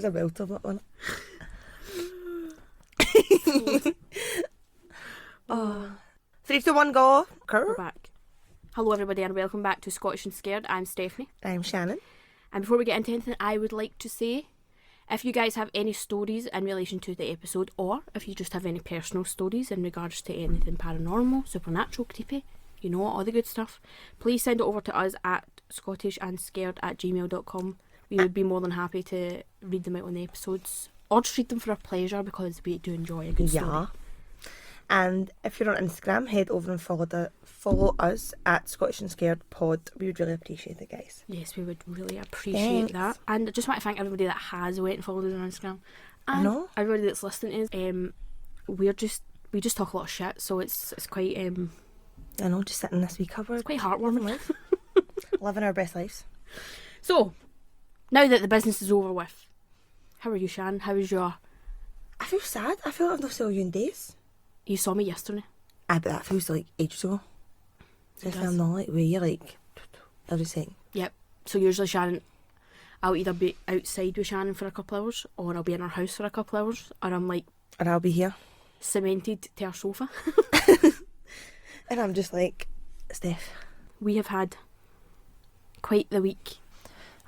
was a belter, that one. Oh. 3, 2, 1, go. We're back. Hello everybody and welcome back to Scottish and Scared. I'm Stefanie. I'm Shannon. And before we get into anything, I would like to say, if you guys have any stories in relation to the episode, or if you just have any personal stories in regards to anything paranormal, supernatural, creepy, you know, all the good stuff, please send it over to us at scottishandscared@gmail.com. We would be more than happy to read them out on the episodes, or just read them for our pleasure because we do enjoy a good story. Yeah. And if you're on Instagram, head over and follow us at Scottish and Scared Pod. We would really appreciate it, guys. Yes, we would really appreciate that. And I just want to thank everybody that has went and followed us on Instagram. And I know. everybody that's listening to us. We just talk a lot of shit, so it's quite I know, just sitting in this wee cupboard. it's quite heartwarming. Living our best lives. So, now that the business is over with, how are you, Shan? How was your... I feel sad. I feel like I've not seen you in days. You saw me yesterday. But that feels like ages ago. It I'm not like where you're like every second. Yep. So usually Shannon, I'll either be outside with Shannon for a couple of hours, or I'll be in her house for a couple of hours, or I'm like... And I'll be here. Cemented to our sofa. And I'm just like, Steph. We have had quite the week.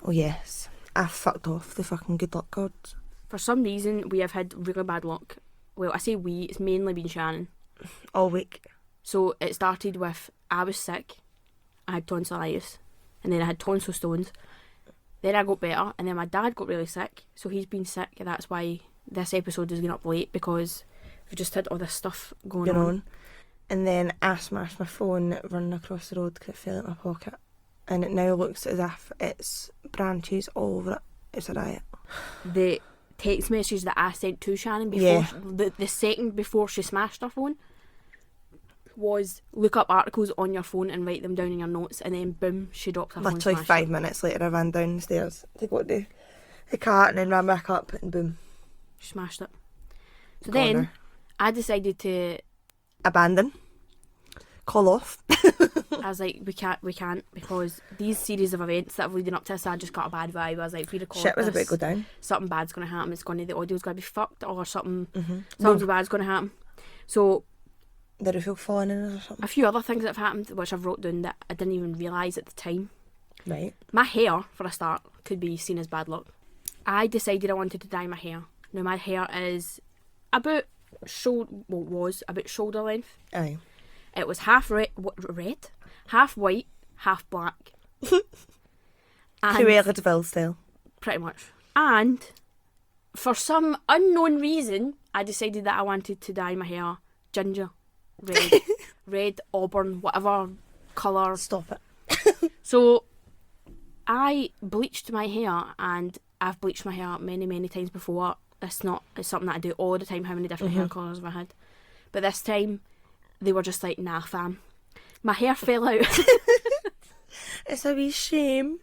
Oh yes. I fucked off the fucking good luck gods. For some reason, we have had really bad luck. Well, I say we, it's mainly been Shannon. All week. So it started with, I was sick, I had tonsillitis, and then I had tonsil stones. Then I got better, and then my dad got really sick, so he's been sick, and that's why this episode is going up late, because we've just had all this stuff going on. And then I smashed my phone running across the road because it fell out my pocket. And it now looks as if it's branches all over it. It's a riot. The text message that I sent to Shannon before, the second before she smashed her phone, was look up articles on your phone and write them down in your notes, and then boom, she dropped her phone. Literally 5 minutes later I ran down the stairs to go to the car and then ran back up and boom. She smashed it. So then I decided to abandon. Call off. I was like, we can't, because these series of events that have leading up to this, I just got a bad vibe. I was like, if we record shit was this, about to go down. Something bad's going to happen. The audio's going to be fucked, or something bad's going to happen. So the roof will fall in or something. A few other things that have happened, which I've wrote down that I didn't even realise at the time. Right. My hair, for a start, could be seen as bad luck. I decided I wanted to dye my hair. Now my hair is about shoulder length. Aye. It was half red, half white, half black. Cruella de Vil style. Pretty much. And for some unknown reason, I decided that I wanted to dye my hair ginger, red, auburn, whatever colour. Stop it. So I bleached my hair, and I've bleached my hair many, many times before. It's something that I do all the time. How many different hair colours have I had? But this time, they were just like, nah, fam. My hair fell out. It's a wee shame.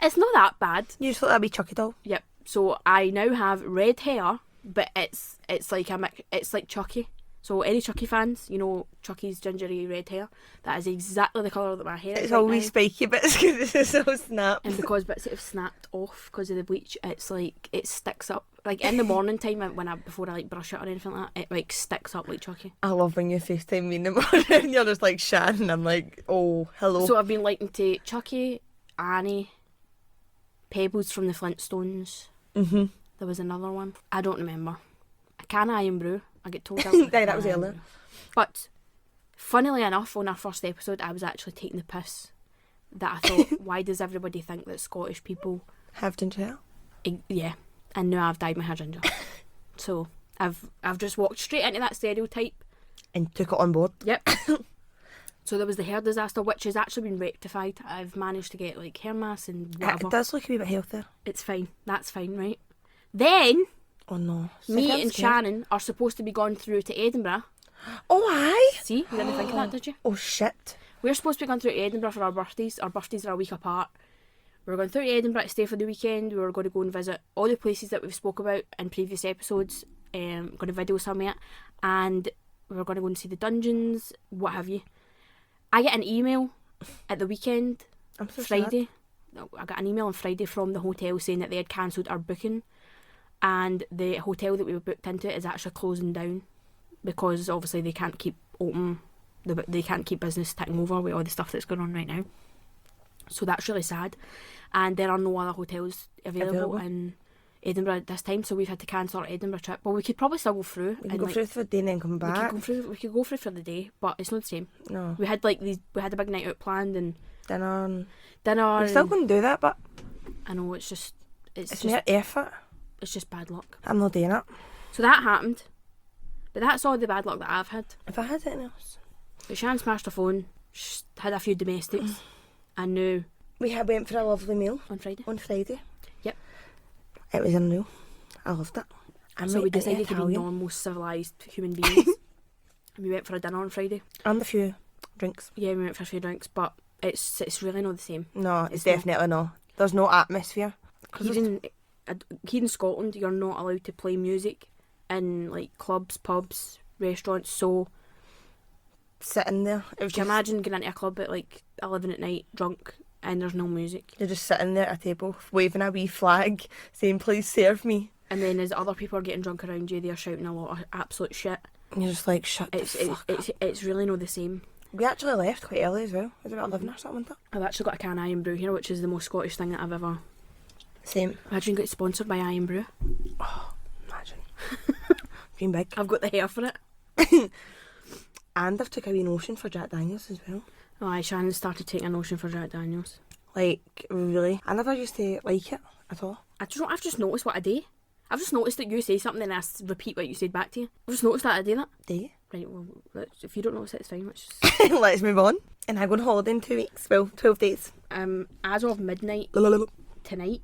It's not that bad. You just look like a wee Chucky doll. Yep. So I now have red hair, but it's like it's like Chucky. So any Chucky fans, you know Chucky's gingery red hair. That is exactly the colour that my hair is. It's all wee spiky bits because it's so snapped. And because bits have snapped off because of the bleach, it's like it sticks up. Like in the morning time before I like brush it or anything like that, it like sticks up like Chucky. I love when you FaceTime me in the morning and you're just like Shan, and I'm like, oh, hello. So I've been liking to Chucky, Annie, Pebbles from the Flintstones. There was another one. I don't remember. Can I and Brew? I get told that was earlier. But funnily enough, on our first episode, I was actually taking the piss. That I thought, why does everybody think that Scottish people have ginger hair? Yeah, and now I've dyed my hair ginger. So I've just walked straight into that stereotype and took it on board. Yep. So there was the hair disaster, which has actually been rectified. I've managed to get like hair masks and whatever. It does look a wee bit healthier. It's fine. That's fine, right? Then oh no, me and Shannon are supposed to be going through to Edinburgh. Oh aye. See, you didn't think of that, did you? Oh shit. We're supposed to be going through to Edinburgh for our birthdays. Our birthdays are a week apart. We're going through to Edinburgh to stay for the weekend. We were going to go and visit all the places that we've spoke about in previous episodes. Going to video some of it, and we were going to go and see the dungeons, what have you. I get an email at the weekend, I'm so Friday. Sad. I got an email on Friday from the hotel saying that they had cancelled our booking. and the hotel that we were booked into is actually closing down because obviously they can't keep open, they can't keep business ticking over with all the stuff that's going on right now. So that's really sad, and there are no other hotels available in Edinburgh at this time, so we've had to cancel our Edinburgh trip. But we could probably still go through. We can go through for the day and then come back. We could go through for the day, but it's not the same. No. We had we had a big night out planned and dinner. We're still going to do that, but I know it's just mere effort. It's just bad luck. I'm not doing it. So that happened, but that's all the bad luck that I've had. If I had anything else, but Shan smashed her phone. She had a few domestics, and now we went for a lovely meal on Friday. Yep. It was unreal. I loved it. So we decided to be normal, civilised human beings. And we went for a dinner on Friday. And a few drinks. Yeah, we went for a few drinks, but it's really not the same. No, it's definitely not. There's no atmosphere. Here in Scotland, you're not allowed to play music in like clubs, pubs, restaurants, so sitting there. Can you imagine going into a club at like 11 at night, drunk, and there's no music? You're just sitting there at a table, waving a wee flag, saying, please serve me. And then as other people are getting drunk around you, they're shouting a lot of absolute shit. And you're just like, shut the fuck up. It's really not the same. We actually left quite early as well. It was about 11 or something, wasn't it? I've actually got a can of Iron Brew here, which is the most Scottish thing that I've ever... Same. Imagine getting sponsored by Iron Brew. Oh, imagine. Being big. I've got the hair for it. And I've took a wee notion for Jack Daniels as well. Oh, I Shannon started taking a notion for Jack Daniels. Like, really. I never used to like it at all. I've just noticed what I do. I've just noticed that you say something and I repeat what you said back to you. I've just noticed that I do that. Do you? Right, well, if you don't notice it, it's fine. Let's just... Let's move on. And I go on holiday in 2 weeks. Well, 12 days. As of midnight tonight.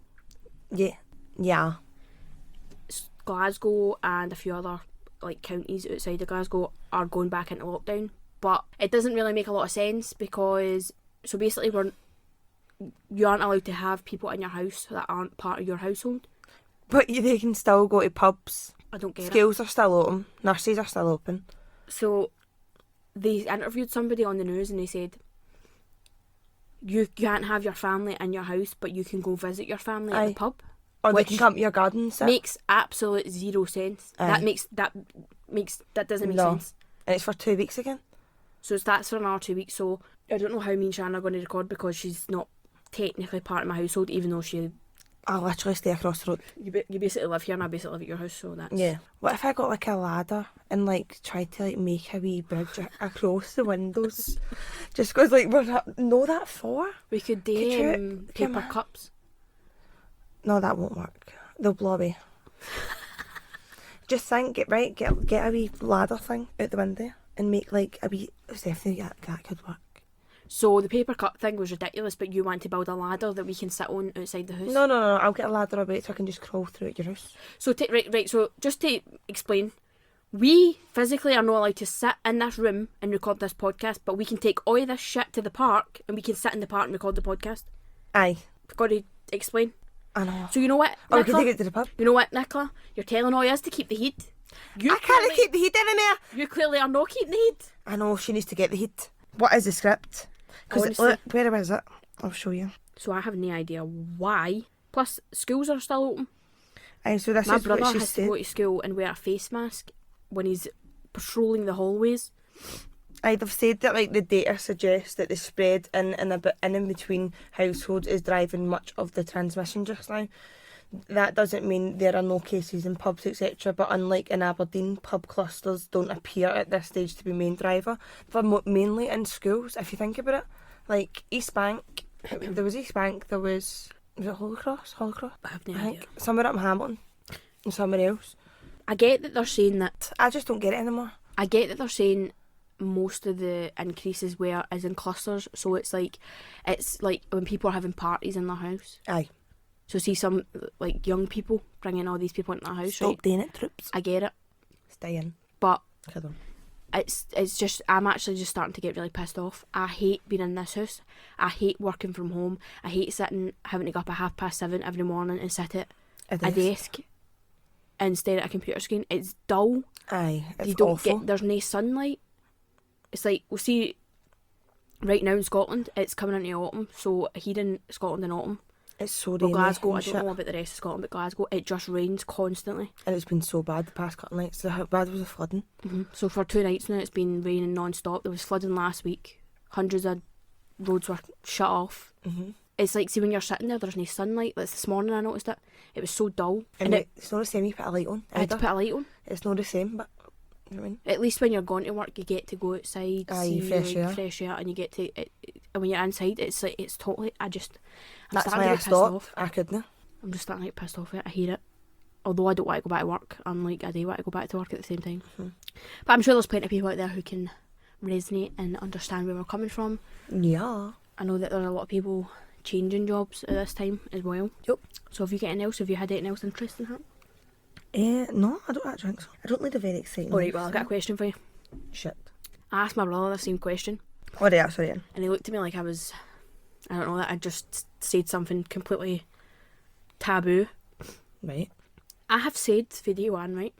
Yeah. Glasgow and a few other like counties outside of Glasgow are going back into lockdown. But it doesn't really make a lot of sense because, so basically you aren't allowed to have people in your house that aren't part of your household. But they can still go to pubs. I don't get it. Schools are still open. Nurseries are still open. So they interviewed somebody on the news and they said, you can't have your family in your house, but you can go visit your family at the pub. Or they can come to your garden and sit. Makes absolute zero sense. That doesn't make sense. And it's for 2 weeks again. So that's for another 2 weeks. So I don't know how me and Shannon are going to record because she's not technically part of my household, even though I'll literally stay across the road. You basically live here and I basically live at your house, so that's... Yeah. What if I got like a ladder and like tried to like make a wee bridge across the windows? Just because like we're not that far. We could do paper cups. No, that won't work. They'll blow away. Just get a wee ladder thing out the window and make like a wee... Definitely that could work. So the paper cup thing was ridiculous, but you want to build a ladder that we can sit on outside the house? No, I'll get a ladder about so I can just crawl through at your house. So right, so just to explain, we physically are not allowed to sit in this room and record this podcast, but we can take all of this shit to the park and we can sit in the park and record the podcast. Aye. I've got to explain. I know. So you know what, Nicola? Or we can take it to the pub. You know what, Nicola? You're telling all us to keep the heat. I can't keep the heat in there. You clearly are not keeping the heat. I know, she needs to get the heat. What is the script? Because where is it? I'll show you. So I have no idea why. Plus, schools are still open. Aye, so this My is what brother she has said. to go to school and wear a face mask when he's patrolling the hallways. They've said that like the data suggests that the spread in between households is driving much of the transmission just now. That doesn't mean there are no cases in pubs, etc. But unlike in Aberdeen, pub clusters don't appear at this stage to be main driver. They're mainly in schools, if you think about it. Like East Bank, there was East Bank, there was it Holycross? I have no idea. Somewhere up in Hamilton and somewhere else. I get that they're saying that. I just don't get it anymore. I get that they're saying most of the increases is in clusters, so it's like when people are having parties in their house. Aye. So see some like young people bringing all these people into their house. Stop doing it, troops. I get it. Stay in. But it's just, I'm actually just starting to get really pissed off. I hate being in this house. I hate working from home. I hate having to go up at 7:30 every morning and sit at a desk and stare at a computer screen. It's dull. Aye, it's awful. There's no sunlight. It's like, we'll see right now in Scotland, it's coming into autumn. So here in Scotland in autumn, It's so Well, rainy. Glasgow, I and don't shit. know about the rest of Scotland, but Glasgow, it just rains constantly. And it's been so bad the past couple of nights. So how bad was the flooding? So for 2 nights now, it's been raining non-stop. There was flooding last week. Hundreds of roads were shut off. It's like, see, when you're sitting there, there's no sunlight. Like this morning I noticed it. It was so dull. And it's not the same, you put a light on. I had to either. put a light on. It's not the same, but you know what I mean? At least when you're going to work, you get to go outside, see fresh air. fresh air, and you get to. And when you're inside, it's like it's totally. I'm That's starting why to I get pissed off. stopped. I couldn't. I'm just starting to get pissed off with it. I hate it. Although I don't want to go back to work, I'm like, I do want to go back to work at the same time. But I'm sure there's plenty of people out there who can resonate and understand where we're coming from. Yeah. I know that there are a lot of people changing jobs at this time as well. Yep. So have you got anything else? Have you had anything else interesting happen? No, I don't actually think so. I don't lead a very exciting Alright, well, life, I've got a question for you. Shit. I asked my brother the same question, What are you sorry? and he looked at me like I don't know, that I just said something completely taboo. Right. I have said for day one, right?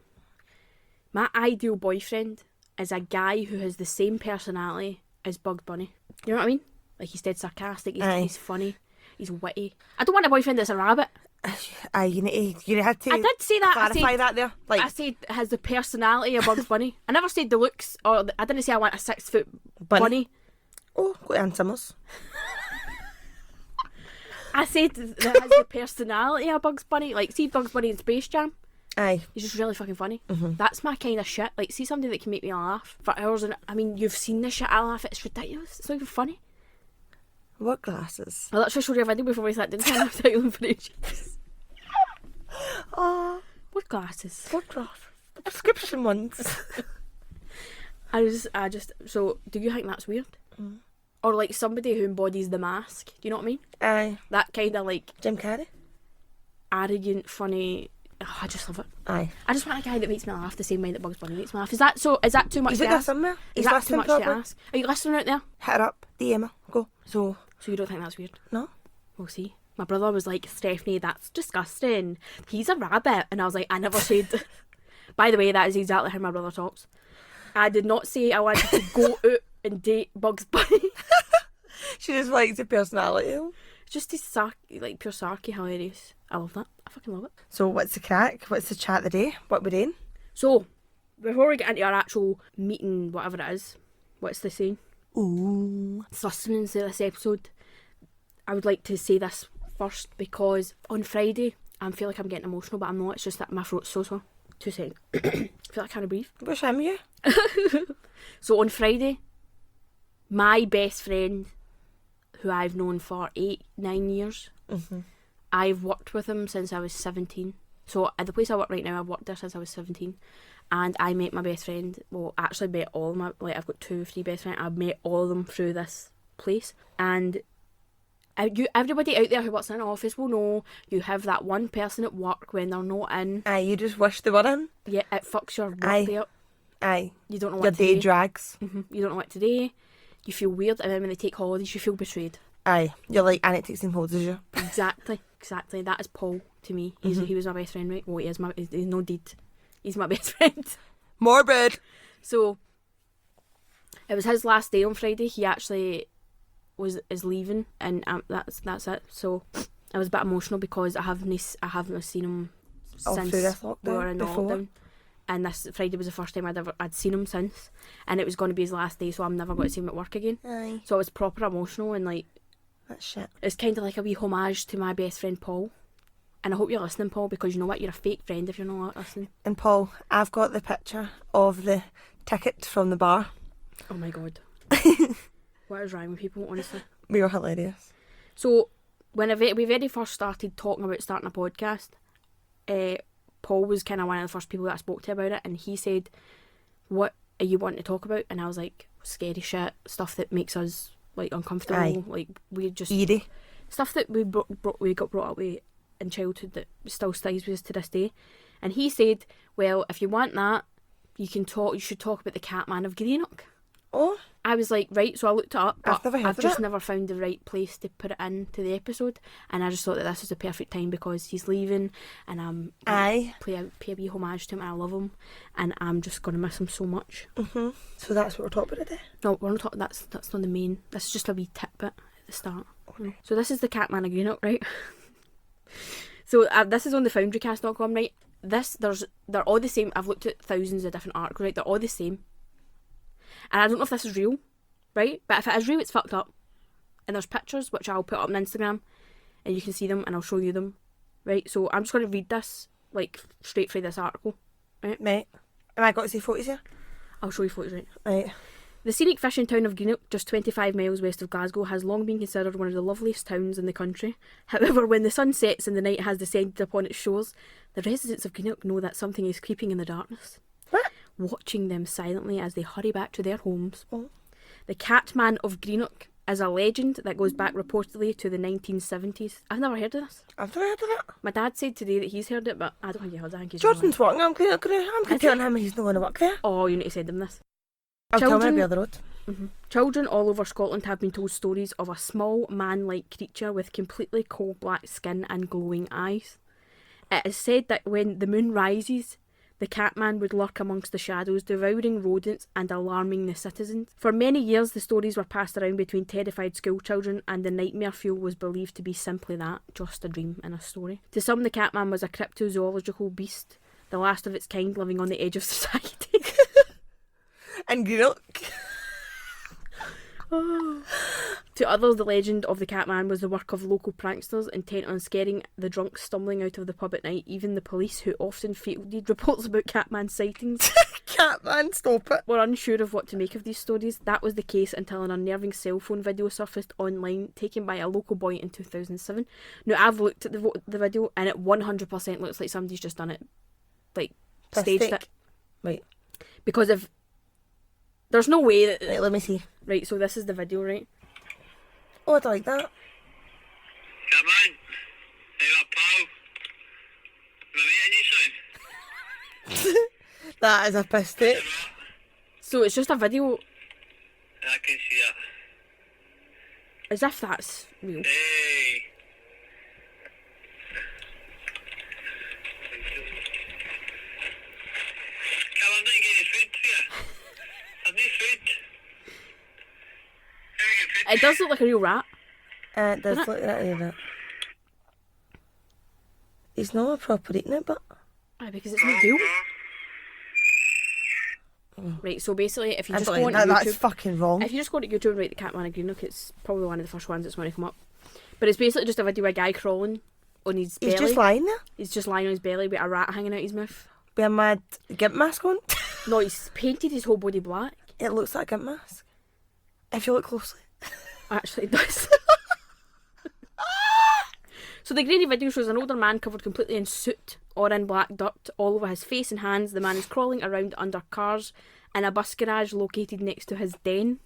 My ideal boyfriend is a guy who has the same personality as Bugs Bunny. You know what I mean? Like, he's dead sarcastic, Aye. he's funny, he's witty. I don't want a boyfriend that's a rabbit. Aye, you had to I did say that. clarify that there. Like, I said has the personality of Bugs Bunny. I never said the looks, or I didn't say I want a 6-foot bunny. Oh, go to Ann Summers. I said that has the personality of Bugs Bunny. Like, see Bugs Bunny in Space Jam? Aye. He's just really fucking funny. That's my kind of shit. Like, see somebody that can make me laugh for hours, and I mean, you've seen this shit I laugh at. It's ridiculous. It's not even funny. What glasses? I literally showed you a video before we sat down and I was telling for ages. Oh, What glasses? what glasses? The prescription ones. So, do you think that's weird? Or like somebody who embodies the mask? Do you know what I mean? Aye. That kind of like Jim Carrey? arrogant, funny. Oh, I just love it. Aye. I just want a guy that makes me laugh the same way that Bugs Bunny makes me laugh. Is that too much He's to out there ask? somewhere. Is He's that too listening much probably. to ask? Are you listening out there? Hit her up. DM her. Go. So, So you don't think that's weird? no. We'll see. My brother was like, Stefanie, that's disgusting. He's a rabbit. And I was like, I never said. By the way, that is exactly how my brother talks. I did not say I wanted to go out and date Bugs Bunny. She just likes the personality. Just his like pure sarky, hilarious. I love that. I fucking love it. So, what's the crack? What's the chat of the day? What we're doing? So, before we get into our actual meeting, whatever it is, what's the saying? Ooh. Sustenance of this episode, I would like to say this first because on Friday, I feel like I'm getting emotional, but I'm not. It's just that my throat's so sore. 2 seconds. I feel like I can't breathe. Wish I'm you. So on Friday, my best friend, who I've known for 8-9 years, I've worked with him since I was 17. So at the place I work right now, I've worked there since I was 17. And I met my best friend, well, actually met all of my, like, I've got 2 or 3 best friends. I've met all of them through this place. And everybody out there who works in an office will know you have that one person at work when they're not in. Aye, you just wish they were in. Yeah, it fucks your work Aye. day up. Aye. You don't know Your what day to do. drags. You don't know what to do. You feel weird, and then when they take holidays, you feel betrayed. Aye. You're like, and it takes them holidays, you. Exactly. That is Paul to me. He was my best friend, right? Well, he is he's no deed. He's my best friend. Morbid. So it was his last day on Friday. He actually is leaving, and that's it. So I was a bit emotional because I haven't seen him All since through this we were lockdown in before. lockdown. And this Friday was the first time I'd seen him since, and it was going to be his last day, so I'm never going to see him at work again. Aye. So I was proper emotional, and like That's shit. it's kind of like a wee homage to my best friend Paul. And I hope you're listening, Paul, because you know what, you're a fake friend if you're not listening. And Paul, I've got the picture of the ticket from the bar. Oh my god. What is wrong with people, honestly? We were hilarious. So when we very first started talking about starting a podcast, Paul was kind of one of the first people that I spoke to about it, and he said, what are you wanting to talk about? And I was like, scary shit, stuff that makes us like uncomfortable. Aye. Like we just Eerie. stuff that we got brought up with in childhood that still stays with us to this day. And he said, well, if you want that, you should talk about the Catman of Greenock. Oh, I was like, right, so I looked it up, but I've never heard I've of just it. never found the right place to put it into the episode, and I just thought that this was the perfect time because he's leaving, and I'm aye. pay a wee homage to him, and I love him, and I'm just gonna miss him so much. So that's what we're talking about today. No, we're not talking. That's not the main. This is just a wee tidbit at the start. So this is the Catman of Greenock, right? So this is on the foundrycast.com, right? They're all the same. I've looked at thousands of different articles, right? They're all the same. And I don't know if this is real, right? But if it is real, it's fucked up. And there's pictures, which I'll put up on Instagram, and you can see them, and I'll show you them, right? So I'm just going to read this, like, straight through this article, right? Right. Am I got to see photos here? I'll show you photos, right? Right. The scenic fishing town of Greenock, just 25 miles west of Glasgow, has long been considered one of the loveliest towns in the country. However, when the sun sets and the night has descended upon its shores, the residents of Greenock know that something is creeping in the darkness, What? watching them silently as they hurry back to their homes. Oh. The Catman of Greenock is a legend that goes back reportedly to the 1970s. I've never heard of this. I've never heard of it. My dad said today that he's heard it, but I don't think he has. I think he's Jordan's wrong. working. I'm going to tell him he's not going to work there. Oh, you need to send him this. I'll tell him Children- I'll be on the road. Children all over Scotland have been told stories of a small man-like creature with completely coal-black skin and glowing eyes. It is said that when the moon rises, the Catman would lurk amongst the shadows, devouring rodents and alarming the citizens. For many years, the stories were passed around between terrified schoolchildren, and the nightmare fuel was believed to be simply that, just a dream in a story. To some, the Catman was a cryptozoological beast, the last of its kind living on the edge of society. And Greenock. To others, the legend of the Catman was the work of local pranksters intent on scaring the drunks stumbling out of the pub at night. Even the police, who often fielded reports about Catman sightings, Catman, stop it. were unsure of what to make of these stories. That was the case until an unnerving cell phone video surfaced online, taken by a local boy in 2007. Now, I've looked at the video, and it 100% looks like somebody's just done it, like, staged Plastic. it. Right. Because if there's no way that... Right, let me see. Right, so this is the video, right? Oh, I don't like that. Come on. Hey, up, pal. Am I meeting you soon? That is a piss take. So it's just a video, I can see it. as if that's real. Hey. Come on, don't get any food for you. I've no food. How do you get food? It does look like a real rat. It does Doesn't look that way, but he's not a proper eating it, but Aye, because it's not real. Right, so basically, if you I just don't go like on that. That's YouTube, fucking wrong. if you just go to YouTube and write the Catman of Greenock, it's probably one of the first ones that's going to come up. But it's basically just a video of a guy crawling on his belly. He's just lying there He's just lying on his belly with a rat hanging out his mouth. with a mad gimp mask on. No, he's painted his whole body black. It looks like a gimp mask. If you look closely. Actually, it does. So the grainy video shows an older man covered completely in soot or in black dirt all over his face and hands. The man is crawling around under cars in a bus garage located next to his den.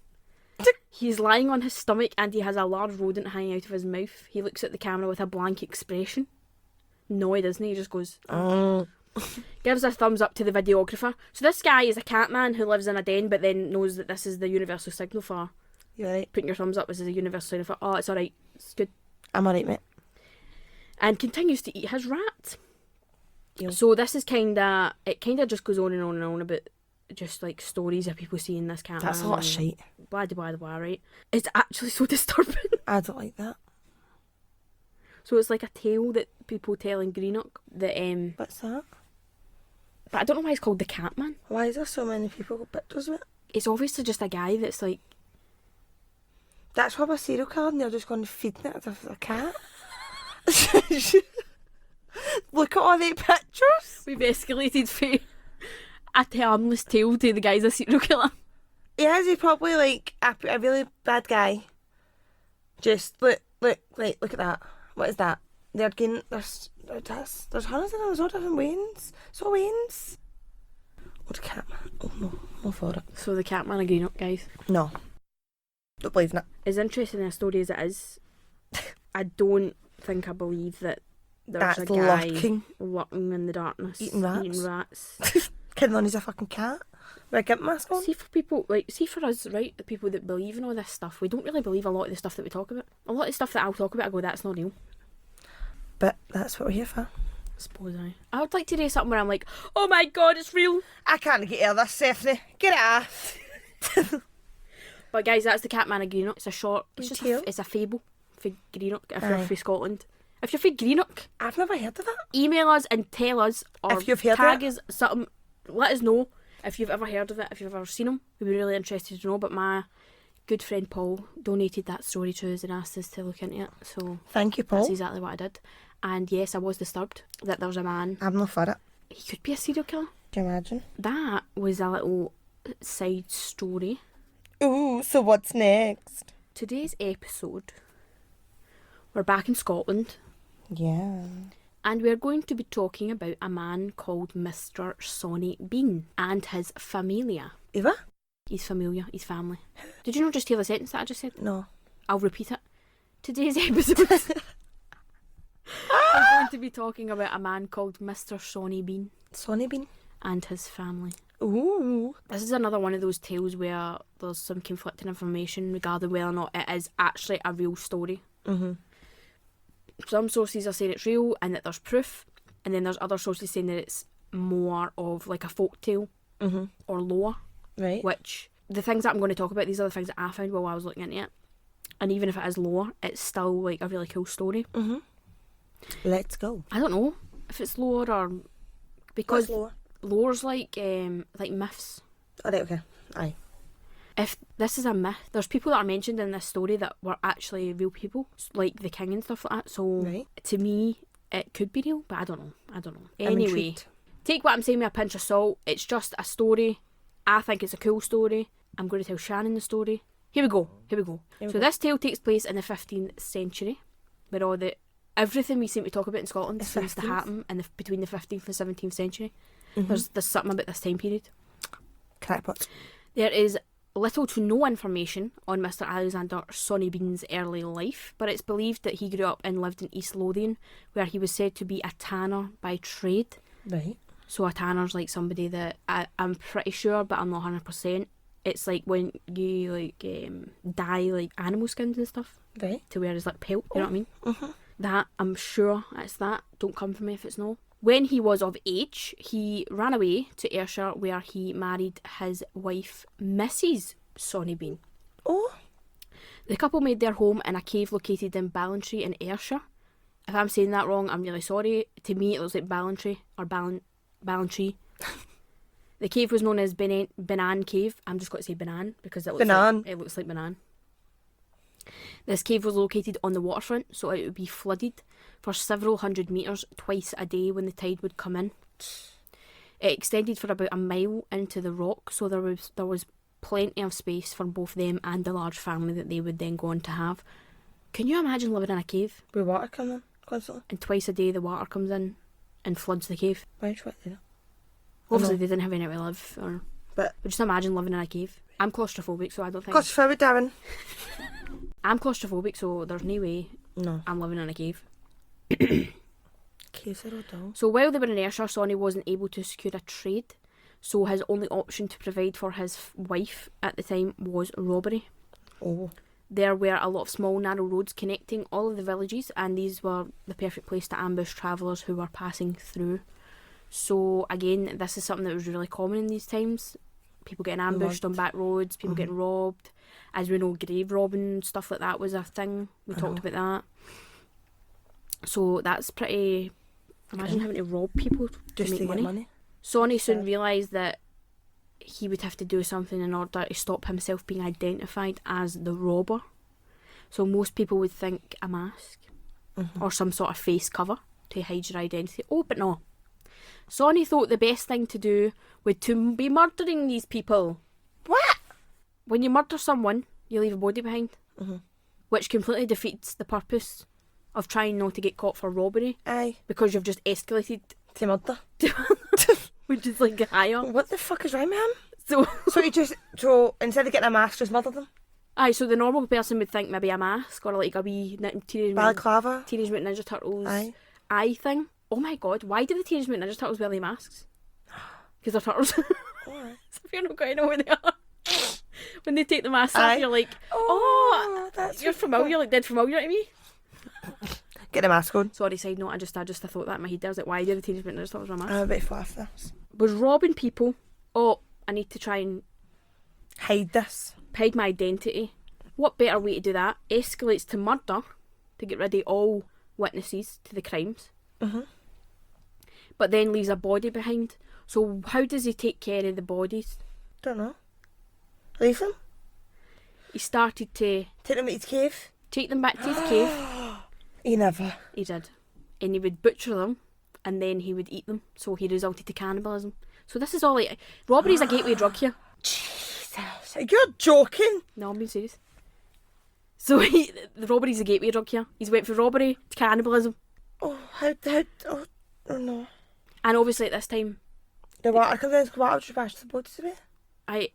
He's lying on his stomach and he has a large rodent hanging out of his mouth. He looks at the camera with a blank expression. No, he doesn't. He just goes... Oh. Gives a thumbs up to the videographer. So this guy is a Catman who lives in a den but then knows that this is the universal signal for You're right. putting your thumbs up. This is a universal signal for, oh, it's alright, it's good. I'm alright, mate. And continues to eat his rat. Ew. So this is kind of just goes on and on and on about just like stories of people seeing this Catman. That's a lot of and shite. Blah, blah, blah, blah, right? It's actually so disturbing. I don't like that. So it's like a tale that people tell in Greenock that What's that? but I don't know why it's called the Catman. Why is there so many people got pictures of it? It's obviously just a guy that's like, That's probably a serial killer and they're just going to feed it as if it's a cat. Look at all the pictures. we've escalated from a harmless tale to the guy's a serial killer. Yeah, is he probably like a really bad guy? Just look at that. What is that? They're getting there's hundreds of those all different Waynes. So Waynes. What a Catman. Oh no for it. So the Catman of Greenock, guys. No. Don't believe in it. As interesting a story as it is, I don't think I believe that there's That's a guy lurking in the darkness Eating rats. rats. Kidding on he's a fucking cat. With a gimp mask on. See for people see for us, right, the people that believe in all this stuff, we don't really believe a lot of the stuff that we talk about. A lot of the stuff that I'll talk about, I go, that's not real. But that's what we're here for. Suppose I would like to do something where I'm like, oh my god, it's real. I can't get out of this, Stefanie. Get it off. But guys, that's the Catman of Greenock. It's a short. It's just Tale? it's a fable for Greenock if you're Aye. from Scotland. If you're from Greenock, I've never heard of that. email us and tell us, or If you've heard tag it. us something. Let us know if you've ever heard of it, if you've ever seen them. We'd be really interested to know. But my good friend Paul donated that story to us and asked us to look into it. So Thank you, Paul. that's exactly what I did. And yes, I was disturbed that there's a man. I'm not for it. He could be a serial killer. Can you imagine? That was a little side story. Ooh, so what's next? Today's episode, we're back in Scotland. Yeah. And we're going to be talking about a man called Mr. Sawney Bean and his familia. Eva? His familia, his family. Did you not just hear the sentence that I just said? No. I'll repeat it. Today's episode, we're going to be talking about a man called Mr. Sawney Bean Sawney Bean. and his family. Ooh. This is another one of those tales where there's some conflicting information regarding whether or not it is actually a real story. Mm-hmm. Some sources are saying it's real and that there's proof, and then there's other sources saying that it's more of like a folk tale Mm-hmm. or lore, Right. which the things that I'm going to talk about, these are the things that I found while I was looking into it. And even if it is lore, it's still like a really cool story. Mm-hmm. Let's go. I don't know if it's lore or because What's lore? lore's like myths. Alright, okay. Aye. If this is a myth, there's people that are mentioned in this story that were actually real people, like the king and stuff like that. So Right. to me, it could be real, but I don't know. I'm Anyway, intrigued. take what I'm saying with a pinch of salt. It's just a story. I think it's a cool story. I'm going to tell Shannon the story. Here we go. Here we So go. this tale takes place in the 15th century, where everything we seem to talk about in Scotland The seems to 15th? happen between the 15th and 17th century. Mhm. There's something about this time period. Crackpot. There is little to no information on Mr. Alexander Sonnybean's early life, but it's believed that he grew up and lived in East Lothian, where he was said to be a tanner by trade. Right. So a tanner's like somebody that I'm pretty sure, but I'm not 100%. It's like when you like dye like animal skins and stuff Right. to wear as like pelt. You know what I mean? Mm-hmm. That I'm sure it's that. Don't come for me if it's no. When he was of age, he ran away to Ayrshire, where he married his wife, Mrs. Sonnybean. Oh. The couple made their home in a cave located in Ballantrae in Ayrshire. If I'm saying that wrong, I'm really sorry. To me, it looks like Ballantrae or Ballantrae. The cave was known as Banan Cave. I'm just going to say Banan because it looks like Banan. This cave was located on the waterfront, so it would be flooded for several hundred metres twice a day when the tide would come in. It extended for about a mile into the rock, so there was plenty of space for both them and the large family that they would then go on to have. Can you imagine living in a cave With water coming constantly? and twice a day the water comes in and floods the cave? Why would you want to do that? Obviously know. they didn't have anywhere to live, But just imagine living in a cave. I'm claustrophobic, so I don't think... God's forward, Darren. I'm claustrophobic, so there's no way No. I'm living in a cave. Caves are all dull. So while they were in Ayrshire, Sawney wasn't able to secure a trade, so his only option to provide for his wife at the time was robbery. Oh. There were a lot of small narrow roads connecting all of the villages, and these were the perfect place to ambush travellers who were passing through. So again, this is something that was really common in these times. People getting ambushed on back roads, people getting robbed. As we know, grave robbing, stuff like that was a thing. We talked about that. So that's pretty... Imagine having to rob people Just to to make get money. money. Sawney soon realised that he would have to do something in order to stop himself being identified as the robber. So most people would think a mask or some sort of face cover to hide your identity. Oh, but no. Sawney thought the best thing to do would to be murdering these people. What? When you murder someone, you leave a body behind, which completely defeats the purpose of trying not to get caught for robbery, Aye. because you've just escalated, To murder. which is like higher. What the fuck is wrong with him? So, So instead of getting a mask, just murder them? aye, so the normal person would think maybe a mask or like a wee Teenage Mutant Balaclava? Ninja Turtles Aye. eye thing. Oh my god, why do the Teenage Mutant Ninja Turtles wear their masks? Because they're turtles. Alright. So if you're not going to know where they are, when they take the mask Aye. off, you're like, oh, that's you're familiar, like dead familiar to me. Get the mask on. Sorry, side note, I just thought that in my head. I was like, why do the Teenage Mutant Ninja Turtles wear masks? I'm a bit far for this. Was robbing people. Oh, I need to try and Hide this. hide my identity. What better way to do that? Escalates to murder to get rid of all witnesses to the crimes, Mhm. but then leaves a body behind. So how does he take care of the bodies? Don't know. Leave them. He started to Take them to his cave. take them back to his cave. He never. He did. And he would butcher them, and then he would eat them. So he resulted to cannibalism. So this is all like... Robbery's a gateway drug here. Jesus. You're joking. No, I'm being serious. So the robbery's a gateway drug here. He's went from robbery to cannibalism. Oh, oh no. And obviously at this time, The water comes in, water just wash the bodies away.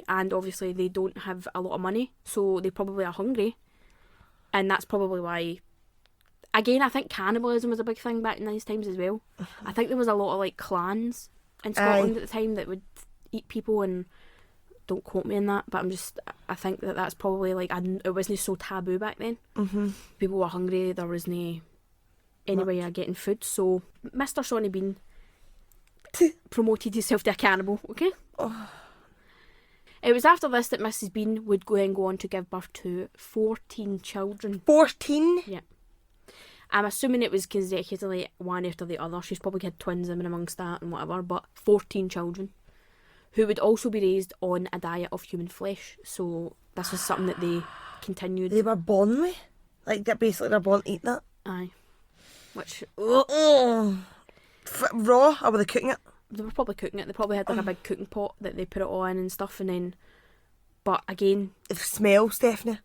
and obviously they don't have a lot of money, so they probably are hungry. And that's probably why... Again, I think cannibalism was a big thing back in these times as well. I think there was a lot of like clans in Scotland at the time that would eat people, and don't quote me on that, but I think that's probably like, it wasn't so taboo back then. Mm-hmm. People were hungry, there was no any way of getting food, so Mr. Sawney Bean promoted himself to a cannibal, okay? Oh. It was after this that Mrs. Bean would go on to give birth to 14 children. 14? Yeah. I'm assuming it was consecutively one after the other. She's probably had twins in amongst that and whatever, but 14 children who would also be raised on a diet of human flesh. So this was something that they continued. They were born with? Like, basically they're born to eat that? Aye. Which... Oh. Raw? Or were they cooking it? They were probably cooking it. They probably had like a big cooking pot that they put it all in and stuff, and then... But again... The smell, Stefanie.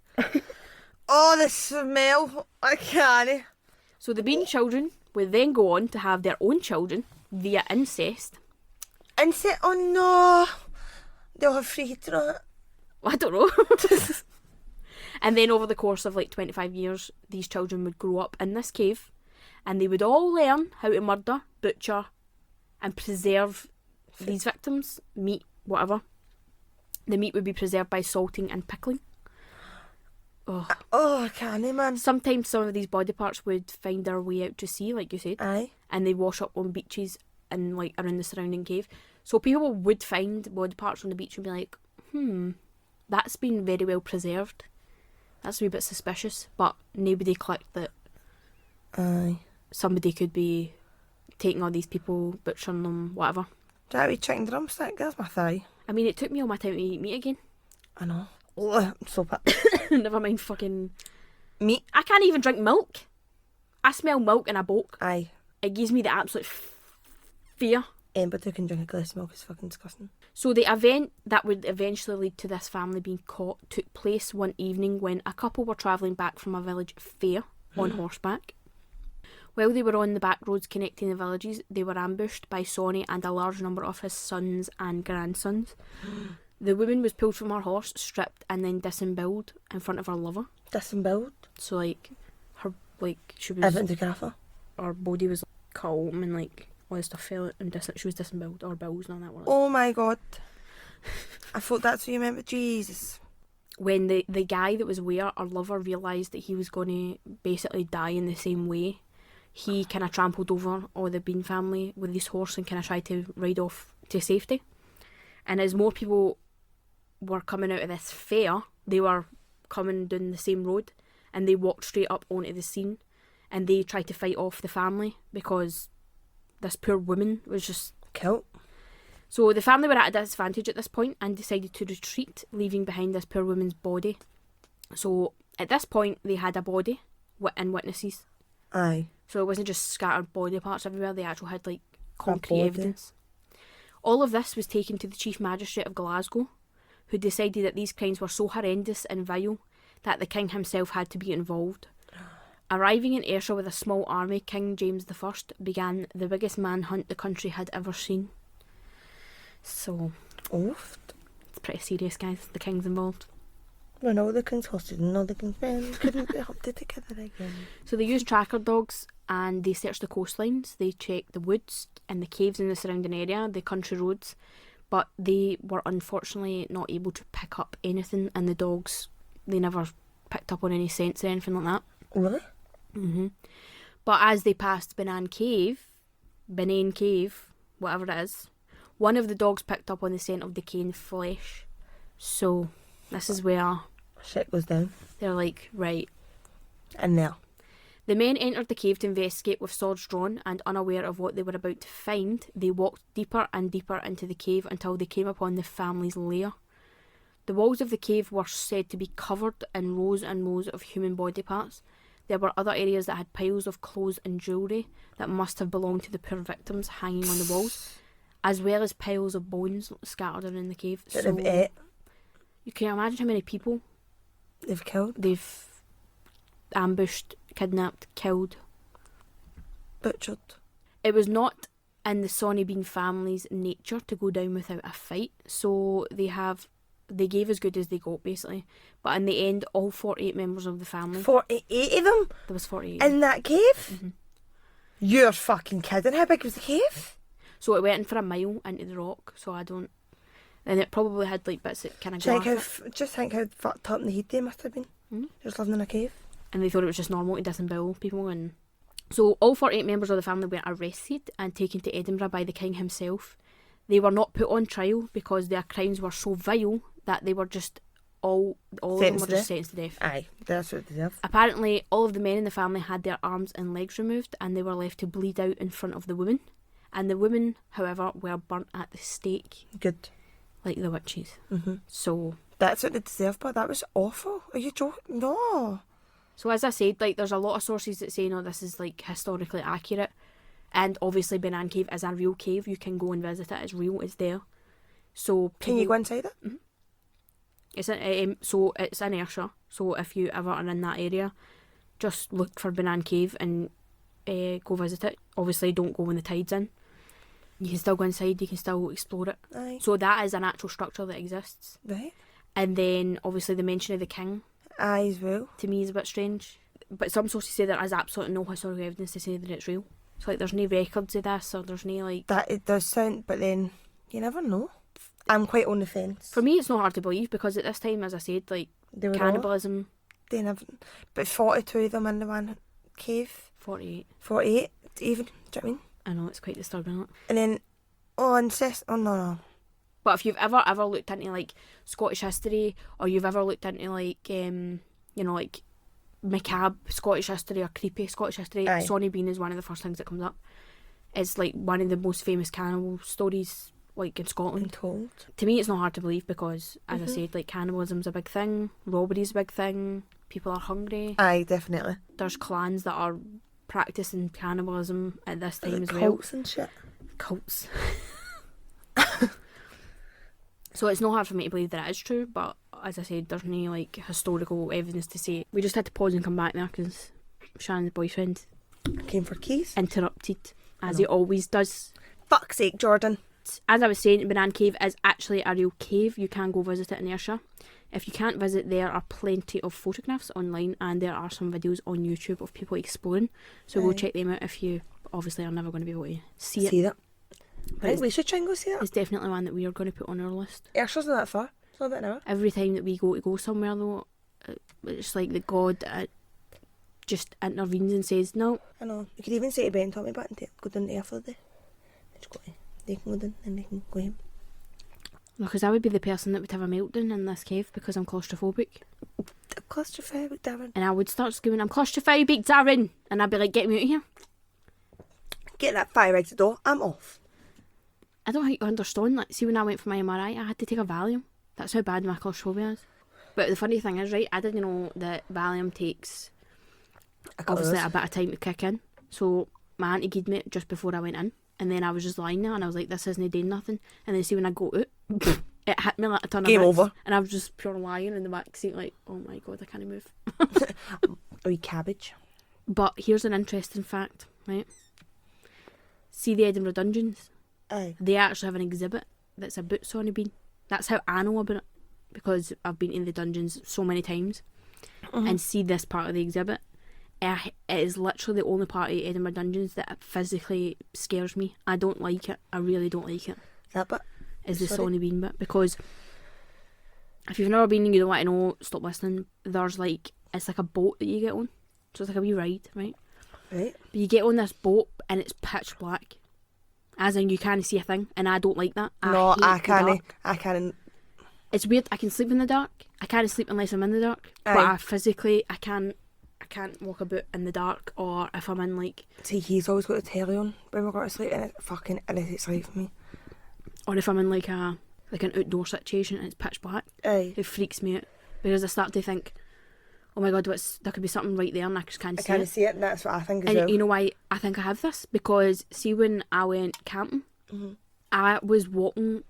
Oh, the smell. I can't. So the Bean children would then go on to have their own children via incest. Incest? Oh no. They'll have free heater on it. I don't know. And then over the course of like 25 years, these children would grow up in this cave, and they would all learn how to murder, butcher, and preserve these victims, meat, whatever. The meat would be preserved by salting and pickling. Oh, I can't, man. Sometimes some of these body parts would find their way out to sea, like you said. Aye. And they wash up on beaches and like around the surrounding cave. So people would find body parts on the beach and be like, that's been very well preserved. That's a wee bit suspicious. But nobody clicked that Aye. somebody could be taking all these people, butchering them, whatever. That wee chicken drumstick, that's my thigh. I mean, it took me all my time to eat meat again. I know. Ugh, I'm so pissed. Never mind fucking... Meat? I can't even drink milk. I smell milk in a boat. Aye. It gives me the absolute fear. Anybody who can drink a glass of milk is fucking disgusting. So the event that would eventually lead to this family being caught took place one evening when a couple were travelling back from a village fair on horseback. While they were on the back roads connecting the villages, they were ambushed by Sawney and a large number of his sons and grandsons. The woman was pulled from her horse, stripped, and then disemboweled in front of her lover. Disemboweled? So, like, she was... Everything took off her. Her body was cut open and, like, all this stuff fell out and she was disemboweled. Or bowels, none of that word. Oh my god. I thought that's what you meant, but Jesus. When the guy that was with her lover realised that he was going to basically die in the same way, he kind of trampled over all the Bean family with his horse and kind of tried to ride off to safety. And as more people were coming out of this fair, they were coming down the same road, and they walked straight up onto the scene, and they tried to fight off the family because this poor woman was just killed. So the family were at a disadvantage at this point and decided to retreat, leaving behind this poor woman's body. So at this point they had a body and witnesses. Aye. So it wasn't just scattered body parts everywhere, they actually had like concrete body. evidence. All of this was taken to the Chief Magistrate of Glasgow, who decided that these crimes were so horrendous and vile that the king himself had to be involved. Arriving in Ayrshire with a small army, King James I began the biggest manhunt the country had ever seen. So, it's pretty serious, guys. The king's involved. When all the king's horses and all the king's men couldn't be humped together again. So they used tracker dogs and they searched the coastlines. They checked the woods and the caves in the surrounding area, the country roads, but they were unfortunately not able to pick up anything, and the dogs, they never picked up on any scents or anything like that. Really? Mm-hmm. But as they passed Benane Cave, whatever it is, one of the dogs picked up on the scent of decaying flesh. So this is where shit goes down. they're like, right. And there. The men entered the cave to investigate with swords drawn, and unaware of what they were about to find, they walked deeper and deeper into the cave until they came upon the family's lair. The walls of the cave were said to be covered in rows and rows of human body parts. There were other areas that had piles of clothes and jewellery that must have belonged to the poor victims hanging on the walls, as well as piles of bones scattered around the cave. That they've ate. You can imagine how many people They've killed. they've ambushed, kidnapped, killed. Butchered. It was not in the Sawney Bean family's nature to go down without a fight, so they gave as good as they got, basically. But in the end, all 48 members of the family... 48 of them? There was 48. In that cave? Mm-hmm. You're fucking kidding. How big was the cave? So it went in for a mile into the rock, so I don't... And it probably had like bits that kind of glass. Just think how fucked up in the heat they must have been. Mm-hmm. Just living in a cave. And they thought it was just normal to disembowel people. And so all 48 members of the family were arrested and taken to Edinburgh by the king himself. They were not put on trial because their crimes were so vile that they were just all of them were just sentenced to death. Aye, that's what they deserve. Apparently, all of the men in the family had their arms and legs removed, and they were left to bleed out in front of the women. And the women, however, were burnt at the stake. Good. Like the witches. Mm-hmm. So that's what they deserve, but that was awful. Are you joking? No. So as I said, like there's a lot of sources that say no, this is like historically accurate, and obviously Banana Cave is a real cave. You can go and visit it. It's real. It's there. So can you go inside it? Mm-hmm. It's in Ayrshire. So if you ever are in that area, just look for Banana Cave and go visit it. Obviously, don't go when the tide's in. You can still go inside. You can still explore it. Aye. So that is an actual structure that exists. Right. And then obviously the mention of the king. Aye, as well. To me is a bit strange. But some sources say there is absolutely no historical evidence to say that it's real. So like there's no records of this, or there's no like... That it does sound, but then you never know. I'm quite on the fence. For me it's not hard to believe because at this time, as I said, like They were cannibalism... They never... But 42 of them in the one cave. 48. 48 even, do you know what I mean? I know, it's quite disturbing, isn't it? And then, incest... Oh, no. But if you've ever looked into like Scottish history, or you've ever looked into like, like macabre Scottish history or creepy Scottish history, Aye. Sawney Bean is one of the first things that comes up. It's like one of the most famous cannibal stories like in Scotland. Told. To me it's not hard to believe because, as I said, like cannibalism's a big thing, robbery's a big thing, people are hungry. Aye, definitely. There's clans that are practising cannibalism at this time as well. Cults and shit. Cults. So it's not hard for me to believe that it is true, but as I said, there's no like historical evidence to say. We just had to pause and come back there because Shannon's boyfriend Came for keys. interrupted, as he always does. Fuck's sake, Jordan. As I was saying, Banana Cave is actually a real cave. You can go visit it in Ayrshire. If you can't visit, there are plenty of photographs online, and there are some videos on YouTube of people exploring. So go Aye. check them out if you obviously are never going to be able to see it. See that. But Right, it's, we should try and go see that. it's definitely one that we are going to put on our list. Ayrshire's not that far. It's not about an hour. Every time that we go somewhere though, it's like the God just intervenes and says no. I know. You could even say to Ben, tell me back and go down there for the day. Just go. They can go down and they can go home. Because I would be the person that would have a meltdown in this cave because I'm claustrophobic. Claustrophobic, Darren. And I would start screaming, I'm claustrophobic, Darren! And I'd be like, get me out of here. Get that fire exit door. I'm off. I don't think you understand. Like, see, when I went for my MRI, I had to take a Valium. That's how bad my claustrophobia is. But the funny thing is, right, I didn't know that Valium takes obviously a bit of time to kick in. So my auntie gave me it just before I went in. And then I was just lying there and I was like, this isn't doing nothing. And then see, when I got out, it hit me like a ton of Game bricks. over. And I was just pure lying in the back seat like, oh my God, I can't move. A wee cabbage. But here's an interesting fact, right? See the Edinburgh Dungeons? Aye. They actually have an exhibit that's about Sawney Bean. That's how I know about it, because I've been in the dungeons so many times. And see this part of the exhibit. It is literally the only part of Edinburgh Dungeons that physically scares me. I don't like it. I really don't like it. That bit. Is the Sorry. Sawney Bean bit. Because if you've never been and you don't want to know, stop listening. There's like, it's like a boat that you get on. So it's like a wee ride, right? Right. But you get on this boat and it's pitch black. As in you can't see a thing. And I don't like that. No, hate I the can't. dark. I can't. It's weird. I can sleep in the dark. I can't sleep unless I'm in the dark. But Aye. I physically, I can't can't walk about in the dark, or if I'm in like, See, he's always got the telly on when we go to sleep, and it fucking irritates life for me. or if I'm in like an outdoor situation and it's pitch black, Aye. it freaks me out because I start to think, oh my god, there could be something right there and I just can't I see can't it. see it, and that's what I think as And well. you know why I think I have this? Because see, when I went camping, I was walking,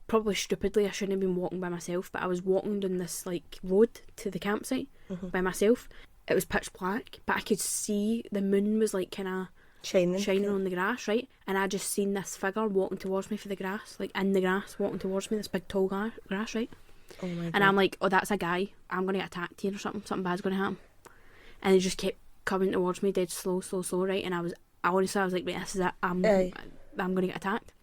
probably stupidly, I shouldn't have been walking by myself, but I was walking down this like road to the campsite by myself. It was pitch black, but I could see the moon was like kind of shining on the grass, right? And I just seen this figure walking towards me through the grass, like in the grass, walking towards me, this big tall grass, right? Oh my god. And I'm like, oh, that's a guy. I'm going to get attacked here or something bad's going to happen. And he just kept coming towards me, dead slow, right? And I honestly was like, wait, this is it. I'm going to get attacked.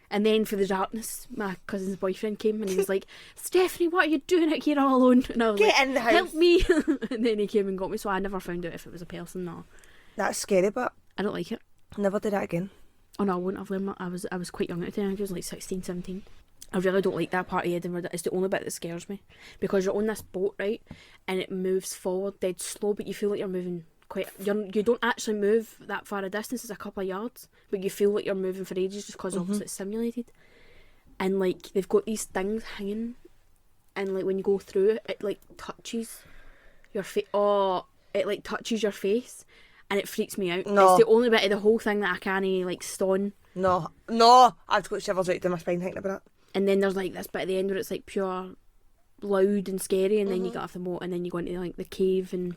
And then for the darkness, my cousin's boyfriend came and he was like, Stefanie, what are you doing out here all alone? And I was Get like, in the house. help me. And then he came and got me, so I never found out if it was a person. No, That's scary, but I don't like it. never do that again. Oh no, I wouldn't have learned. I was quite young at the time. I think I was like 16, 17. I really don't like that part of Edinburgh. It's the only bit that scares me, because you're on this boat, right, and it moves forward dead slow, but you feel like you're moving you don't actually move that far a distance. It's a couple of yards, but you feel like you're moving for ages just because obviously it's simulated. And like they've got these things hanging, and like when you go through it, it like touches your face. Oh, it like touches your face, and it freaks me out. No. It's the only bit of the whole thing that I can't like stone. No, I've got shivers right down my spine thinking about that. And then there's like this bit at the end where it's like pure loud and scary, and then you get off the boat and then you go into like the cave, and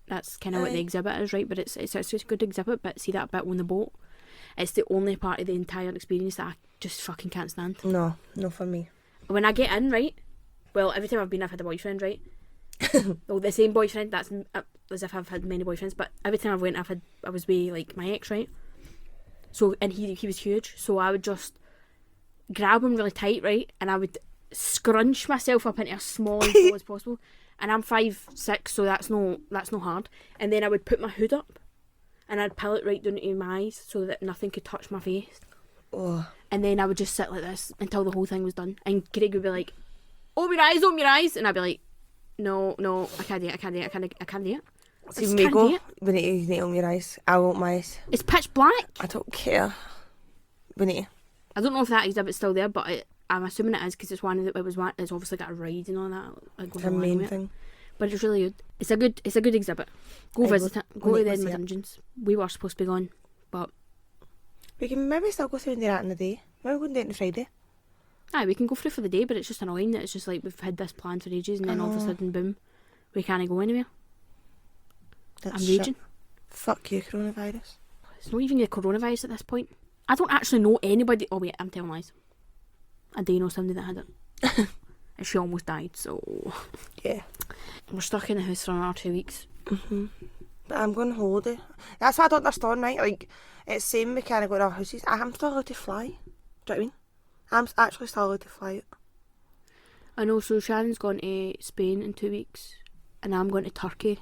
that's kind of what the exhibit is, right? But it's just a good exhibit. But see that bit on the boat, it's the only part of the entire experience that I just fucking can't stand. No for me. When I get in, right, well, every time I've been, I've had a boyfriend, right? Well, the same boyfriend. That's as if I've had many boyfriends. But every time I went, I was with like my ex, right? So, and he was huge, so I would just grab him really tight, right, and I would scrunch myself up into as small as possible. And I'm 5'6", so that's no hard. And then I would put my hood up, and I'd pull it right down to my eyes so that nothing could touch my face. Oh. And then I would just sit like this until the whole thing was done. And Craig would be like, "Open your eyes," and I'd be like, "No, I can't do it. I can't do it." See, when we go, we need to open your eyes. I want my eyes. It's pitch black. I don't care. We need to. I don't know if that exhibit's still there, but I'm assuming it is, because it's it's obviously got a ride and all that. Like, It's a main thing. But it's really good. It's a good exhibit. Go visit it. Go to the see it. Dungeons. We were supposed to be gone, but We can maybe still go through and do that in the day. Maybe we can do it on Friday. aye, we can go through for the day. But it's just annoying that it's just like we've had this plan for ages, and then all of a sudden, boom, we can't go anywhere. That's I'm raging. shit. Fuck you, coronavirus. It's not even the coronavirus at this point. I don't actually know anybody. Oh wait, I'm telling lies. I do know somebody that had it. And she almost died, so Yeah. we're stuck in the house for another 2 weeks. But I'm going on holiday. That's what I don't understand, right? Like, it's same we can't go to our houses. I'm still allowed to fly. Do you know what I mean? I'm actually still allowed to fly out. I know, so Shannon's gone to Spain in 2 weeks, and I'm going to Turkey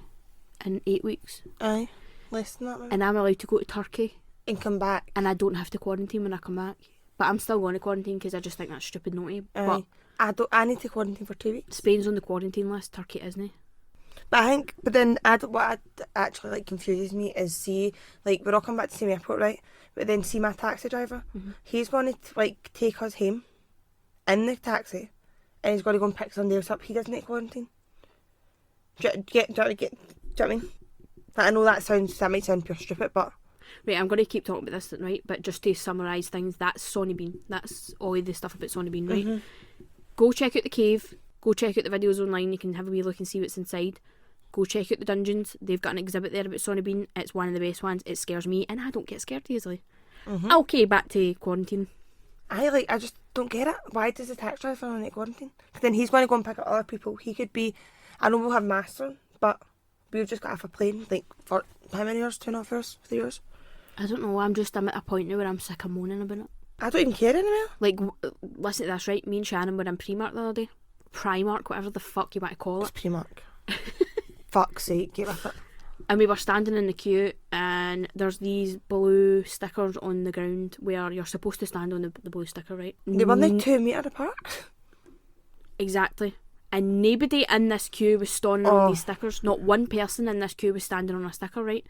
in 8 weeks. Aye. Less than that, maybe. And I'm allowed to go to Turkey, And come back. and I don't have to quarantine when I come back. But I'm still going to quarantine because I just think that's stupid naughty. Aye. But I need to quarantine for 2 weeks. Spain's on the quarantine list, Turkey isn't. But then what actually like confuses me is, see, like, we're all coming back to the same airport, right? But then see my taxi driver, he's going to like take us home in the taxi, and he's going to go and pick somebody else up. He doesn't need quarantine. Do you know what I mean? Like, I know that might sound pure stupid, but Right, I'm going to keep talking about this, right? But just to summarise things, that's Sawney Bean. That's all the stuff about Sawney Bean, right? Go check out the cave. Go check out the videos online. You can have a wee look and see what's inside. Go check out the dungeons. They've got an exhibit there about Sawney Bean. It's one of the best ones. It scares me, and I don't get scared easily. Okay, back to quarantine. I just don't get it. Why does the taxi driver want to need quarantine? 'Cause then he's going to go and pick up other people. He could be, I know we'll have masks on, but we've just got off a plane, like, for how many hours? 2.5 hours? 3 hours? I don't know. I'm at a point now where I'm sick of moaning about it. I don't even care anymore. Like, listen to this, right? Me and Shannon were in Primark the other day. Primark, whatever the fuck you want to call It's it. Primark. Fuck's sake, get with it. And we were standing in the queue, and there's these blue stickers on the ground where you're supposed to stand on the blue sticker, right? They were like 2 metre apart. Exactly. and nobody in this queue was standing on these stickers. Not one person in this queue was standing on a sticker, right?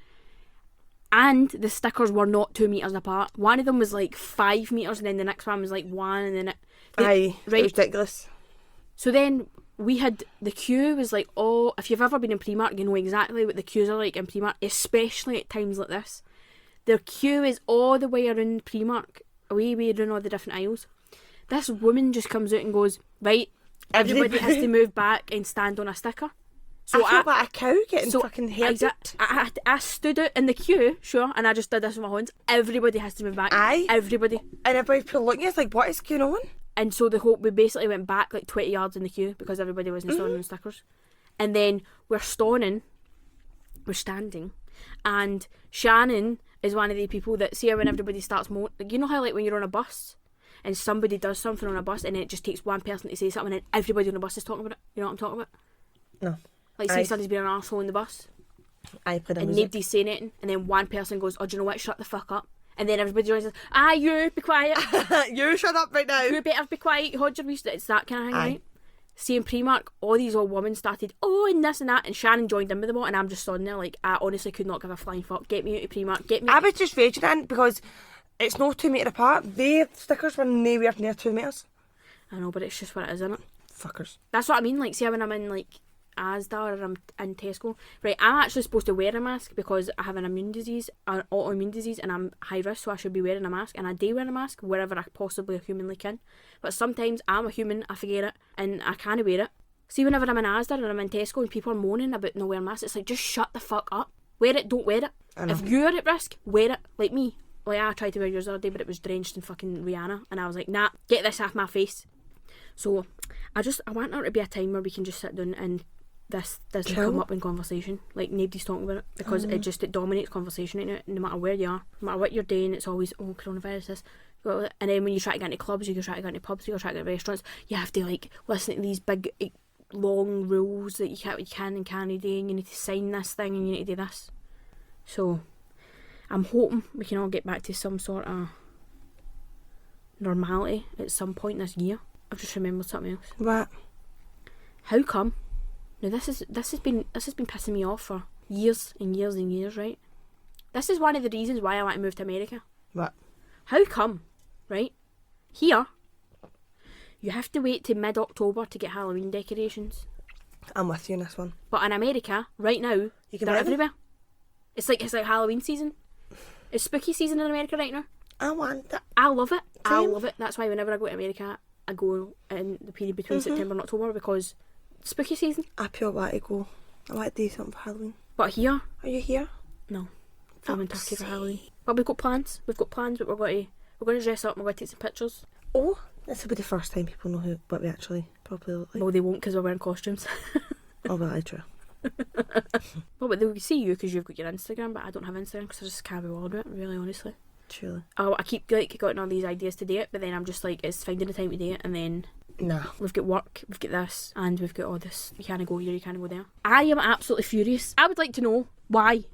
And the stickers were not 2 metres apart. One of them was like 5 metres, and then the next one was like 1, and then it... Aye, it was ridiculous. So then we had... The queue was like, oh, if you've ever been in Primark, you know exactly what the queues are like in Primark, especially at times like this. The queue is all the way around Primark, away around all the different aisles. This woman just comes out and goes, right, everybody has to move back and stand on a sticker. So I felt like a cow getting fucking herded. I stood out in the queue, sure, and I just did this with my hands. Everybody has to move back. Aye. Everybody. And everybody's probably looking at us like, what is going on? And so we basically went back like 20 yards in the queue because everybody wasn't standing on stickers. And then we're standing, and Shannon is one of the people that, see how when everybody starts you know how like when you're on a bus and somebody does something on a bus and it just takes one person to say something and everybody on the bus is talking about it? You know what I'm talking about? No. Like, say somebody's being an arsehole in the bus. I played a and music. nobody's saying anything, and then one person goes, oh, do you know what, shut the fuck up. And then everybody joins us, you, be quiet. You shut up right now. You better be quiet, hold your wee... It's that kind of thing, Aye. right? See, in Primark, all these old women started, and this and that, and Shannon joined in with them all, and I'm just standing there like, I honestly could not give a flying fuck. Get me out of Primark, get me I out. was just raging in because it's not 2 metre apart. Their stickers were nowhere near 2 metres. I know, but it's just what it is, isn't it? Fuckers. That's what I mean, like, see when I'm in, like, Asda or I'm in Tesco, right, I'm actually supposed to wear a mask because I have an immune disease, an autoimmune disease, and I'm high risk, so I should be wearing a mask, and I do wear a mask wherever I possibly humanly can, but sometimes I'm a human, I forget it, and I can't wear it. See, whenever I'm in Asda or I'm in Tesco and people are moaning about not wearing masks, it's like, just shut the fuck up. Wear it, don't wear it. If you're at risk, wear it. Like me. Like, I tried to wear yours the other day, but it was drenched in fucking Rihanna, and I was like, nah, get this off my face. So, I want there to be a time where we can just sit down and this doesn't come up in conversation. Like, nobody's talking about it because it dominates conversation right now, no matter where you are, no matter what you're doing. It's always, coronavirus, this. And then when you try to get into clubs, you try to get into pubs, you try to get into restaurants, you have to like listen to these big long rules that you can and can't do, and you need to sign this thing and you need to do this. So I'm hoping we can all get back to some sort of normality at some point this year. I've just remembered something else. What? How come? Now this has been pissing me off for years and years and years, right? This is one of the reasons why I want to move to America. What? How come, right? Here, you have to wait till mid-October to get Halloween decorations. I'm with you in this one. But in America, right now, You can they're buy them? everywhere. It's like Halloween season. It's spooky season in America right now. I want that. I love it. I Same. love it. That's why whenever I go to America, I go in the period between September and October because spooky season. I pure want to go. I want to do something for Halloween. But here, Are you here? no. I'm in Turkey for Halloween. But we've got plans. But we're going to dress up. We're going to take some pictures. Oh, this will be the first time people know what we actually properly look like. No, they won't because we're wearing costumes. Oh, well, I true. Well, but they'll see you because you've got your Instagram, but I don't have Instagram because I just can't be bothered with it, really, honestly. Truly. I keep like getting all these ideas to do it, but then I'm just like, it's finding the time to do it, and then Nah. we've got work, we've got this, and we've got all this. You can't go here, you can't go there. I am absolutely furious. I would like to know why.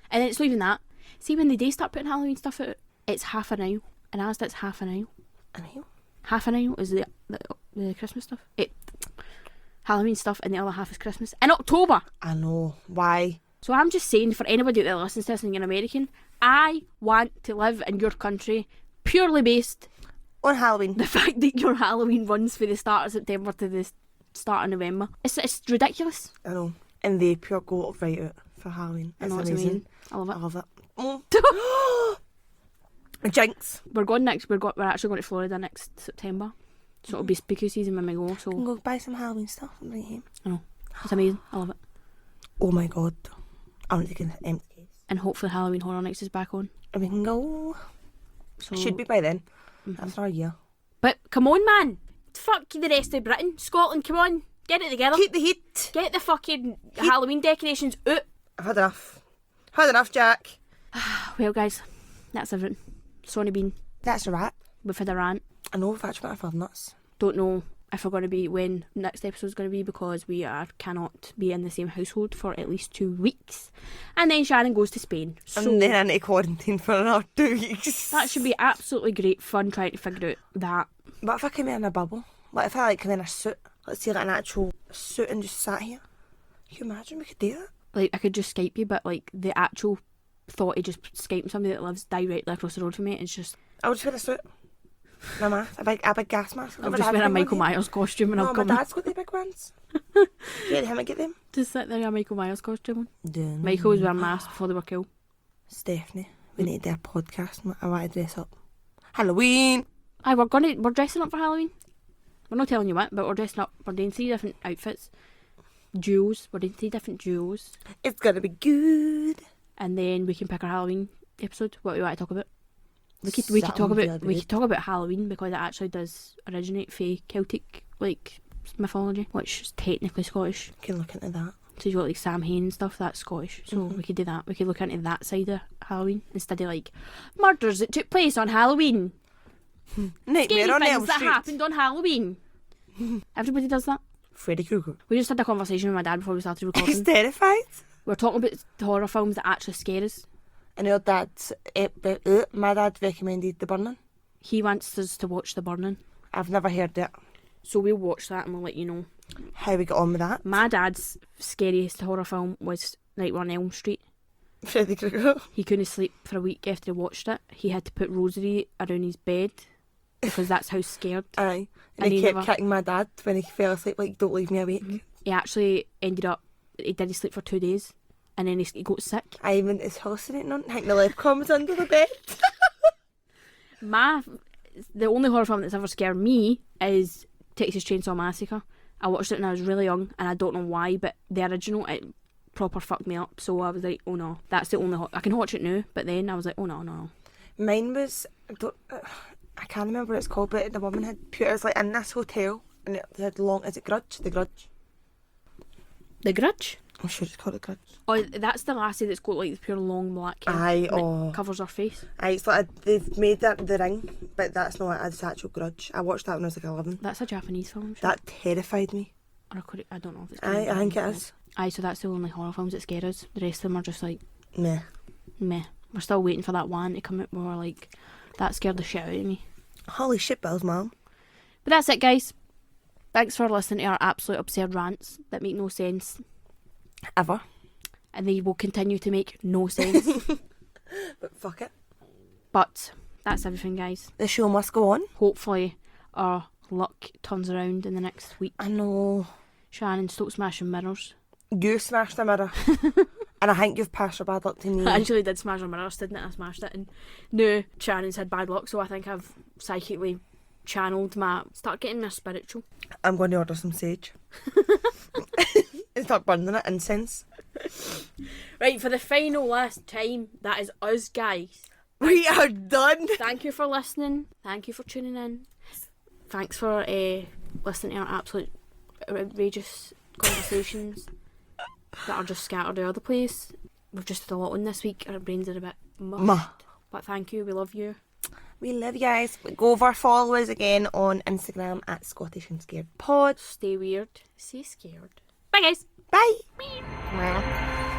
And then it's not even that. See, when they do start putting Halloween stuff out, it's half an aisle, and as that's half an aisle. An aisle? Half an aisle is the Christmas stuff. Halloween stuff, and the other half is Christmas. In October! I know. Why? So I'm just saying, for anybody that listens to this and you're American, I want to live in your country purely based On Halloween. the fact that your Halloween runs from the start of September to the start of November. It's ridiculous. I know. And they pure go right out for Halloween. I It's know, it's amazing. amazing. I love it. I love it. Oh. Jinx. We're actually going to Florida next September. So it'll be spooky season when we go. Can So go buy some Halloween stuff and bring it home. I know. It's amazing. I love it. Oh my god. I want to get an empty case. And hopefully Halloween Horror Nights is back on. And we can go. So Should be by then. That's our year. But come on, man. Fuck the rest of Britain. Scotland, come on. Get it together. Keep the heat. Get the fucking Halloween decorations out. I've had enough. Had enough, Jack. Well, guys, that's everything. Sawney Bean. That's a wrap. We've had a rant. I know we've actually got our nuts. Don't know if we're going to be when next episode's going to be because we cannot be in the same household for at least 2 weeks. And then Sharon goes to Spain. So And then I need to quarantine for another 2 weeks. that should be absolutely great fun trying to figure out that. But if I come in a bubble, like if I come in a suit, let's say like an actual suit and just sat here. Can you imagine we could do that? Like, I could just Skype you, but like the actual thought of just Skyping somebody that lives directly across the road from me is just... I would just wear a suit. No mask, a big gas mask. I'll just wear a Michael Myers costume and no, I'll come my dad's got the big ones. Get him and get them. Just sit there in a Michael Myers costume. Dun. Michael was wearing masks before they were cool. Stefanie, we need to do a podcast. I want to dress up. Halloween. Aye, we're dressing up for Halloween. We're not telling you what, but we're dressing up. We're doing 3 different outfits. Jewels. We're doing 3 different jewels. It's gonna be good. And then we can pick our Halloween episode. What we want to talk about. We could talk about Halloween because it actually does originate from Celtic like mythology, which is technically Scottish. Can look into that. So you got like Samhain and stuff, that's Scottish. So we could do that. We could look into that side of Halloween instead of like murders that took place on Halloween. Nightmare Scary on Elm things that Street. happened on Halloween. Everybody does that. Freddy Krueger. We just had a conversation with my dad before we started recording. He's terrified. We were talking about horror films that actually scare us. I know my dad recommended The Burning. He wants us to watch The Burning. I've never heard it. So we'll watch that and we'll let you know. How we got on with that. My dad's scariest horror film was Nightmare on Elm Street. Freddy Krueger. He couldn't sleep for a week after he watched it. He had to put rosary around his bed because that's how scared. Aye. And And he he kept never- kicking my dad when he fell asleep, like, don't leave me awake. He actually ended up, he didn't sleep for 2 days and then he got sick. I went his hallucinating on. I think the leprechaun was under the bed. The only horror film that's ever scared me is Texas Chainsaw Massacre. I watched it when I was really young and I don't know why, but the original, it proper fucked me up. So I was like, oh no, that's the only I can watch it now, but then I was like, oh no. Mine was, I can't remember what it's called, but the woman had put us like in this hotel and it had long, is it Grudge? The Grudge. The Grudge? I'm sure it's called The Grudge. Oh, that's the lassie that's got like the pure long black hair. Aye, and oh. it covers her face. Aye, it's like they've made that The Ring, but that's not it's actual Grudge. I watched that when I was like 11. That's a Japanese film. Sure. That terrified me. Or a I don't know if it's. Aye, I think it is. Aye, so that's the only horror films that scare us. The rest of them are just like Meh. meh. We're still waiting for that one to come out where we're like, that scared the shit out of me. Holy shit, Bill's mum. But that's it, guys. Thanks for listening to our absolute absurd rants that make no sense. Ever. And they will continue to make no sense. But fuck it. But that's everything, guys. The show must go on. Hopefully our luck turns around in the next week. I know. Shannon, stop smashing mirrors. You smashed the mirror. And I think you've passed your bad luck to me. I actually did smash a mirror, didn't it? I smashed it. And no, Shannon's had bad luck, so I think I've psychically channeled start getting my spiritual. I'm going to order some sage. And start burning it, incense. Right, for the final last time, that is us, guys. We are done. Thank you for listening. Thank you for tuning in. Thanks for listening to our absolute outrageous conversations that are just scattered all over the place. We've just had a lot on this week. Our brains are a bit mushed. But thank you. We love you. We love you guys. Go over, follow us again on Instagram at scottishandscared pod. Stay weird. Stay scared. Bye, guys. Bye.